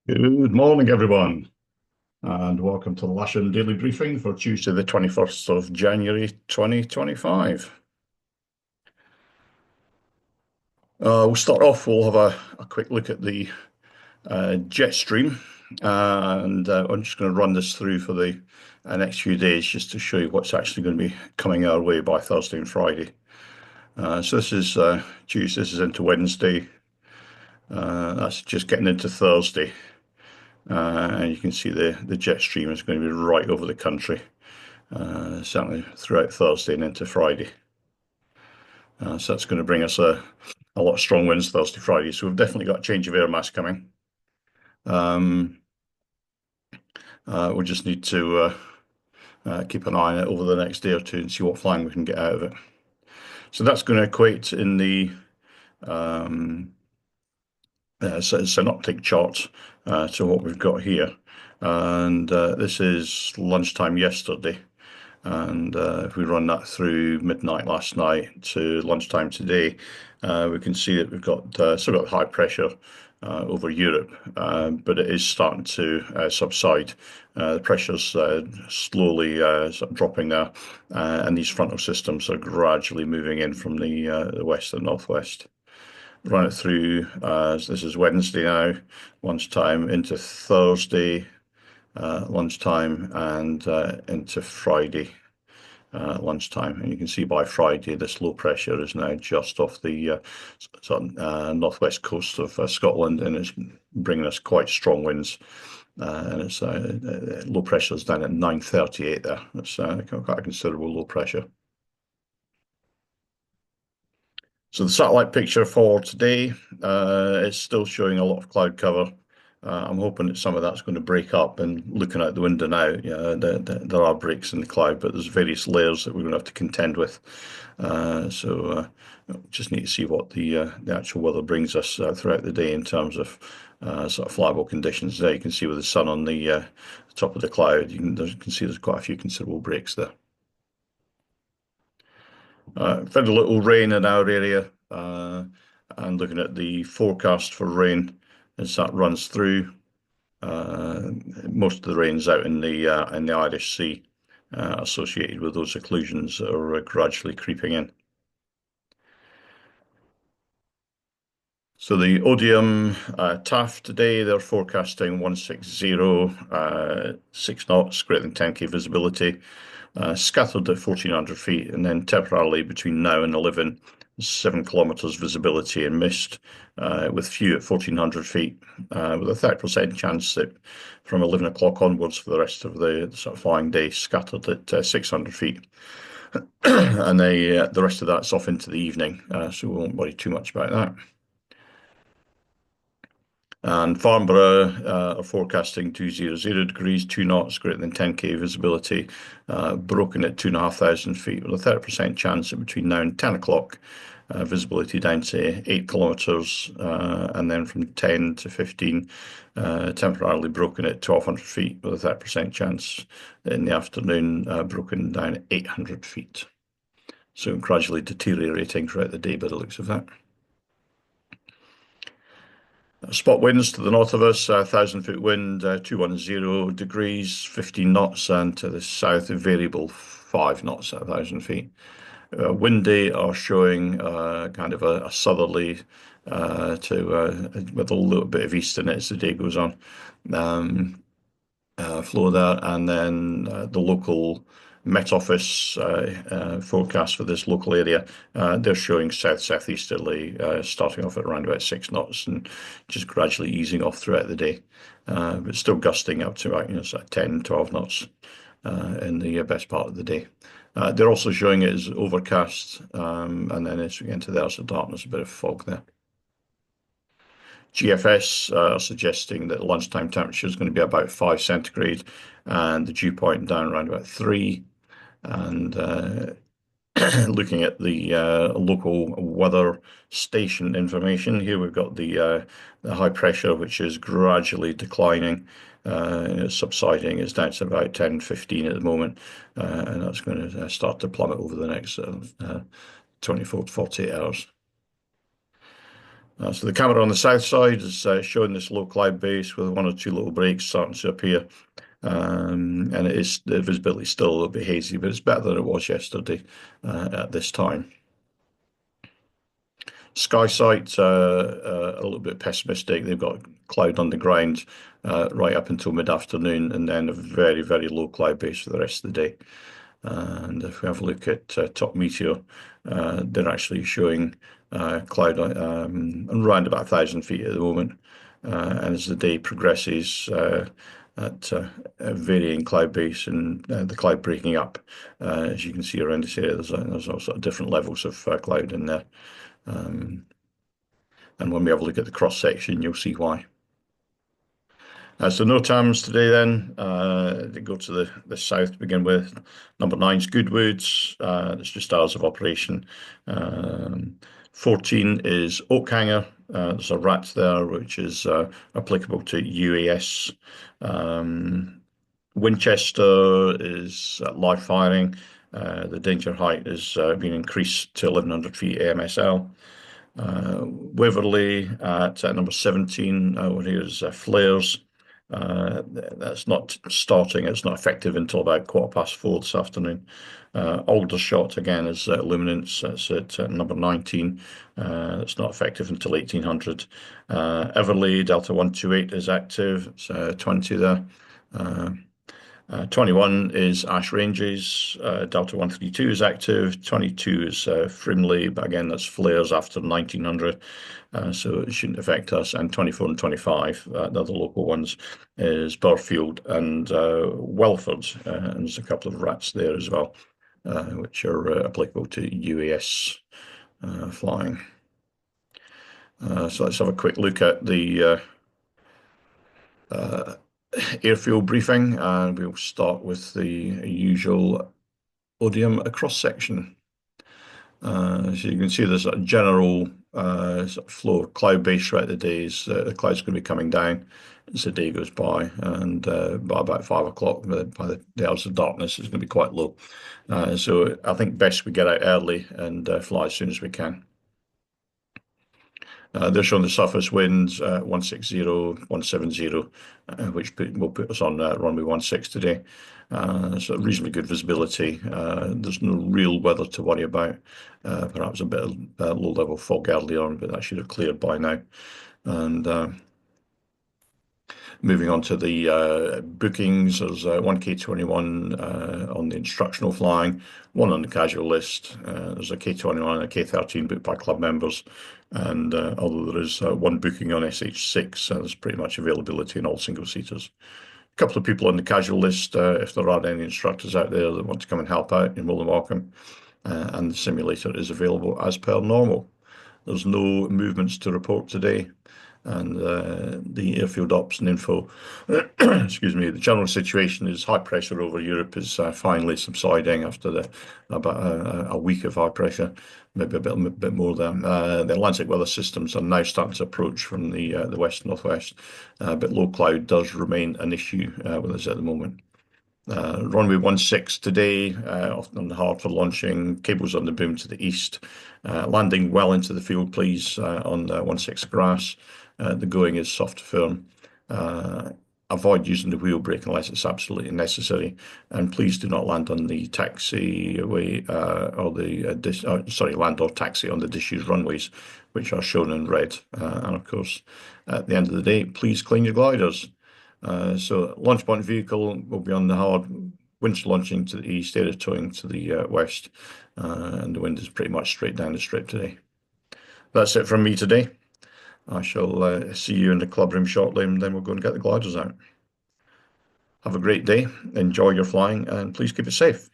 Good morning, everyone, and welcome to the Lasham Daily Briefing for Tuesday, the 21st of January, 2025. We'll start off, we'll have a quick look at the jet stream, and I'm just going to run this through for the next few days just to show you what's actually going to be coming our way by Thursday and Friday. So this is Tuesday, this is into Wednesday, that's just getting into Thursday. And you can see the jet stream is going to be right over the country. Certainly throughout Thursday and into Friday. So that's going to bring us a lot of strong winds Thursday, Friday. So we've definitely got a change of air mass coming. Um, we just need to keep an eye on it over the next day or two and see what flying we can get out of it. So that's going to equate in the um, synoptic chart to what we've got here. And this is lunchtime yesterday. And if we run that through midnight last night to lunchtime today, we can see that we've got still got high pressure over Europe, but it is starting to subside. The pressure's slowly sort of dropping there, and these frontal systems are gradually moving in from the west and northwest. Run it through. So this is Wednesday now, lunchtime into Thursday, lunchtime, and into Friday lunchtime. And you can see by Friday, this low pressure is now just off the northwest coast of Scotland, and it's bringing us quite strong winds. And it's low pressure is down at 938 there. That's quite a considerable low pressure. So the satellite picture for today is still showing a lot of cloud cover. I'm hoping that some of that's going to break up, and looking out the window now, there are breaks in the cloud, but there's various layers that we're going to have to contend with. So just need to see what the actual weather brings us throughout the day in terms of sort of flyable conditions. There you can see with the sun on the top of the cloud, you can see there's quite a few considerable breaks there. Found a little rain in our area, and looking at the forecast for rain as that runs through. Most of the rain's out in the Irish Sea, associated with those occlusions that are gradually creeping in. So the Odium Taft today, they're forecasting 160, 6 knots, greater than 10k visibility, scattered at 1400 feet, and then temporarily between now and 11, 7 kilometers visibility and mist, with few at 1400 feet, with a 30% chance that from 11 o'clock onwards for the rest of the sort of flying day, scattered at 600 feet. And the rest of that's off into the evening, so we won't worry too much about that. And Farnborough are forecasting 200 degrees, 2 knots, greater than 10k visibility, broken at 2,500 feet with a 30% chance at between now and 10 o'clock, visibility down to 8 kilometers, and then from 10 to 15, temporarily broken at 1,200 feet with a 30% chance in the afternoon, broken down at 800 feet. So gradually deteriorating throughout the day by the looks of that. Spot winds to the north of us, 1,000-foot wind, 210 degrees, 15 knots, and to the south, a variable 5 knots at 1,000 feet. Windy are showing kind of a southerly with a little bit of east in it as the day goes on. Flow there, and then the local Met Office forecast for this local area, they're showing south-southeasterly, starting off at around about 6 knots and just gradually easing off throughout the day, but still gusting up to about sort of 10, 12 knots in the best part of the day. They're also showing it as overcast, and then as we get into the hours of darkness, a bit of fog there. GFS are suggesting that lunchtime temperature is going to be about 5 centigrade and the dew point down around about 3. And looking at the local weather station information, here we've got the high pressure, which is gradually declining. It's subsiding. It's down to about 10, 15 at the moment, and that's going to start to plummet over the next 24 to 48 hours. So the camera on the south side is showing this low cloud base with one or two little breaks starting to appear. And the visibility is still a little bit hazy, but it's better than it was yesterday at this time. SkySight, a little bit pessimistic. They've got cloud on the ground right up until mid-afternoon, and then a very, very low cloud base for the rest of the day. And if we have a look at Top Meteor, they're actually showing cloud around about 1,000 feet at the moment. And as the day progresses, at a varying cloud base and the cloud breaking up, as you can see around this area, there's all sort of different levels of cloud in there. Um, and when we have a look at the cross section, you'll see why. So no TAMs today then. They go to the south to begin with. Number 9's Goodwoods. It's just hours of operation. 14 is Oakhanger. There's a rat there, which is applicable to UAS. Winchester is live firing. The danger height is being increased to 1,100 feet AMSL. Waverley at number 17, here's flares. That's not starting, it's not effective until about 4:15 this afternoon. Aldershot again is luminance, that's at number 19. It's not effective until 1800. Everley Delta 128 is active, it's 20 there. 21 is Ash Ranges, Delta 132 is active, 22 is Frimley, but again, that's flares after 1900, so it shouldn't affect us. And 24 and 25, the other local ones, is Burfield and Welford, and there's a couple of rats there as well, which are applicable to UAS flying. So let's have a quick look at the airfield briefing, and we'll start with the usual Odium cross section. So you can see there's a general sort of flow of cloud base throughout the days. The cloud's going to be coming down as the day goes by, and by about 5 o'clock, by the hours of darkness, it's going to be quite low. So I think best we get out early and fly as soon as we can. They're showing the surface winds 160, 170, which will put us on runway 16 today. So reasonably good visibility. There's no real weather to worry about. Perhaps a bit of low-level fog early on, but that should have cleared by now. And moving on to the bookings, there's one K21 on the instructional flying, one on the casual list. There's a K21 and a K13 booked by club members. And although there is one booking on SH6, there's pretty much availability in all single-seaters. A couple of people on the casual list, if there are any instructors out there that want to come and help out, you're more than welcome. And the simulator is available as per normal. There's no movements to report today. And the airfield ops and info, excuse me, the general situation is high pressure over Europe is finally subsiding after about a week of high pressure, maybe a bit more than the Atlantic weather systems are now starting to approach from the west northwest, but low cloud does remain an issue with us at the moment. Runway 16 today, on the hard for launching, cables on the boom to the east, landing well into the field, please, on 16 grass. The going is soft to firm. Avoid using the wheel brake unless it's absolutely necessary, and please do not land on the taxiway or the land or taxi on the disused runways, which are shown in red. And of course, at the end of the day, please clean your gliders. So launch point vehicle will be on the hard, winch launching to the east, area towing to the west, and the wind is pretty much straight down the strip today. That's it from me today. I shall see you in the club room shortly, and then we'll go and get the gliders out. Have a great day, enjoy your flying, and please keep it safe.